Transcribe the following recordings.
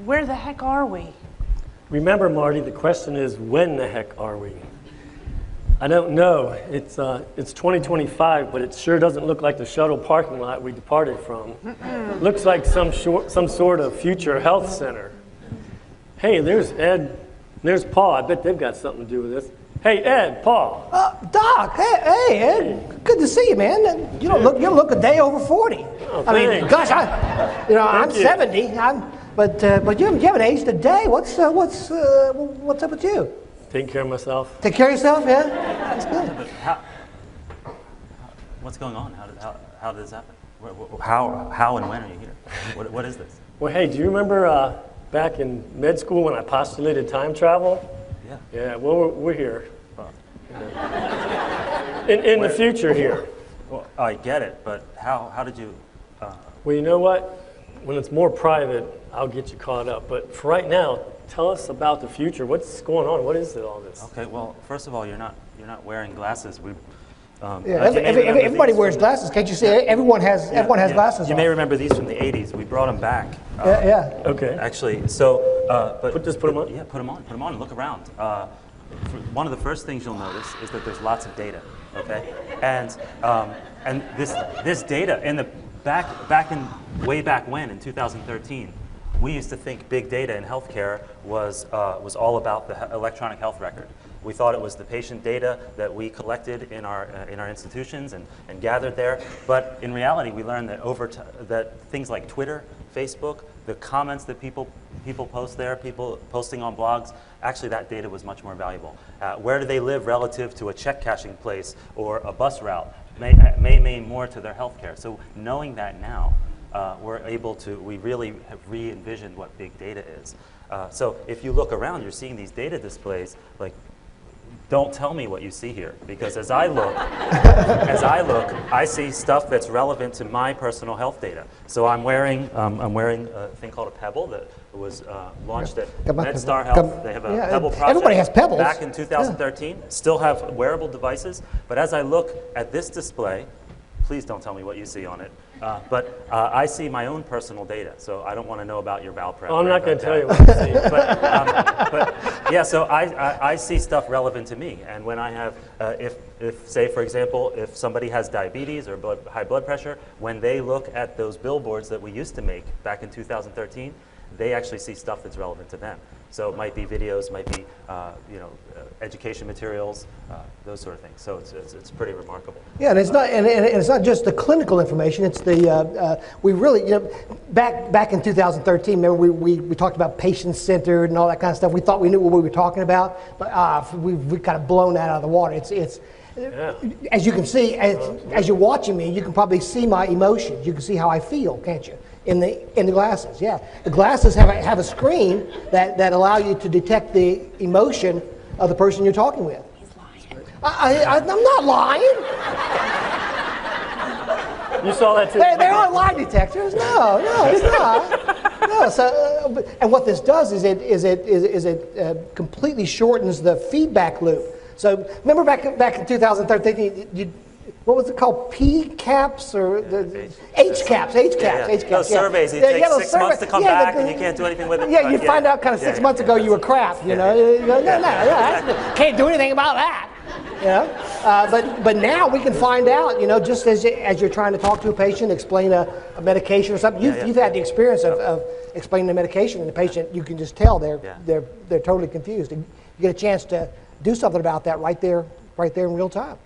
Where the heck are we? Remember, Marty, the question is, when the heck are we? I don't know. It's 2025, but it sure doesn't look like the shuttle parking lot we departed from. Looks like some sort of future health center. Hey, there's Ed. There's Paul. I bet they've got something to do with this. Hey, Ed, Paul. Doc. Hey, Ed. Good to see you, man. You don't look a day over 40. Oh, I mean, gosh, I'm 70. But you haven't aged a day. What's up with you? Taking care of myself. Take care of yourself, yeah? That's good. What's going on? How did this happen? How and when are you here? What is this? Well, hey, do you remember back in med school when I postulated time travel? Yeah. Yeah, well, we're here. In the future here. Well, I get it, but how did you... Well, you know what? When it's more private, I'll get you caught up. But for right now, tell us about the future. What's going on? What is it, all this? Okay, well, first of all, you're not wearing glasses. Everybody wears glasses. Can't you see? Everyone has glasses. You may remember these from the 80s. We brought them back. Yeah. Okay. Actually, so... but put them on? Yeah, put them on and look around. One of the first things you'll notice is that there's lots of data, okay? And this data, in the way back when, in 2013, we used to think big data in healthcare was all about the electronic health record. We thought it was the patient data that we collected in our institutions and gathered there. But in reality, we learned that that things like Twitter, Facebook, the comments that people post there, people posting on blogs, actually that data was much more valuable. Where do they live relative to a check cashing place or a bus route may mean more to their healthcare. So knowing that now, we really have re-envisioned what big data is. So if you look around, you're seeing these data displays. Like, don't tell me what you see here, because as I look, I see stuff that's relevant to my personal health data. So I'm wearing a thing called a Pebble that was launched at MedStar Health. They have a Pebble project. Everybody has Pebbles. Back in 2013. Still have wearable devices. But as I look at this display, please don't tell me what you see on it. But I see my own personal data, so I don't want to know about your bowel prep. Oh, I'm not going to tell you what you see. But yeah, so I see stuff relevant to me. And when I have, if say, for example, if somebody has diabetes or high blood pressure, when they look at those billboards that we used to make back in 2013, they actually see stuff that's relevant to them. So it might be videos, might be education materials, those sort of things. So it's pretty remarkable. Yeah, and it's not just the clinical information. It's the we really back in 2013. Remember we talked about patient-centered and all that kind of stuff. We thought we knew what we were talking about, but we've kind of blown that out of the water. It's Yeah. As you can see, as you're watching me, you can probably see my emotions. You can see how I feel, can't you? In the glasses, yeah. The glasses have a screen that allow you to detect the emotion of the person you're talking with. He's lying. I'm not lying. You saw that too? There are lie detectors. No, it's not. No. So, and what this does is it completely shortens the feedback loop. So remember back in 2013, what was it called? P caps or H caps? H caps. Those surveys, it takes 6 months to come back, and you can't do anything with it. Yeah, you find out kind of 6 months ago you were crap. You know, can't do anything about that. You know, but now we can find out. You know, just as you're trying to talk to a patient, explain a medication or something. You've had the experience of explaining the medication, and the patient, you can just tell they're totally confused. And you get a chance to do something about that right there in real time.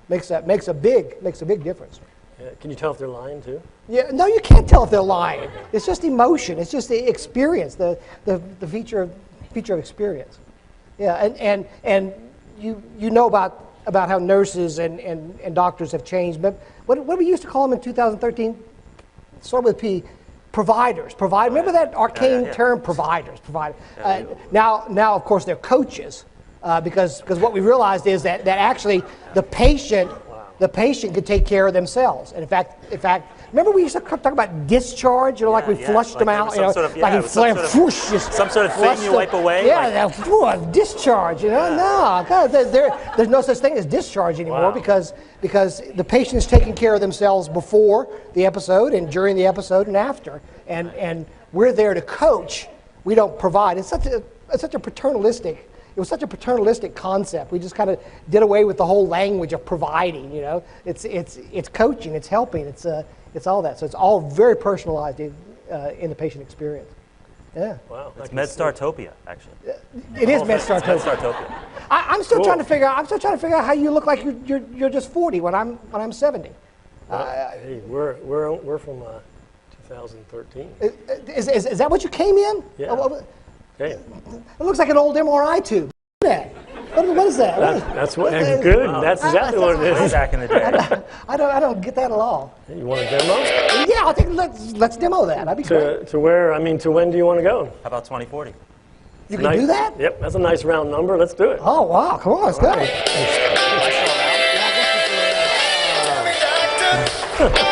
Makes a big difference. Yeah. Can you tell if they're lying too? Yeah, no, you can't tell if they're lying. It's just emotion. It's just the experience, the feature of experience. Yeah, and you know about how nurses and doctors have changed. But what we used to call them in 2013, start with P, providers. Remember that arcane term, providers. Now of course they're coaches. Because what we realized is that actually the patient could take care of themselves. And in fact, remember we used to talk about discharge, like we flushed them out, some sort of thing you wipe away. Yeah, discharge. No, God, there's no such thing as discharge anymore because the patient is taking care of themselves before the episode and during the episode and after, and we're there to coach we don't provide. It's such a paternalistic. It was such a paternalistic concept. We just kind of did away with the whole language of providing. It's coaching, it's helping, it's all that. So it's all very personalized in the patient experience. Yeah. Wow. It's MedStartopia, actually. It is MedStartopia. MedStartopia. I'm still trying to figure out. I'm still trying to figure out how you look like you're just 40 when I'm 70. Hey, we're from 2013. Is that what you came in? Yeah. Okay. It looks like an old MRI tube. Look at that. What is that? That's what. Good. That's exactly what it is. Back in the day. I don't get that at all. You want a demo? Yeah, I think let's demo that. That'd be great. To where? I mean, to when do you want to go? How about 2040? You can do that? Yep, that's a nice round number. Let's do it. Oh wow! Come on, let's go.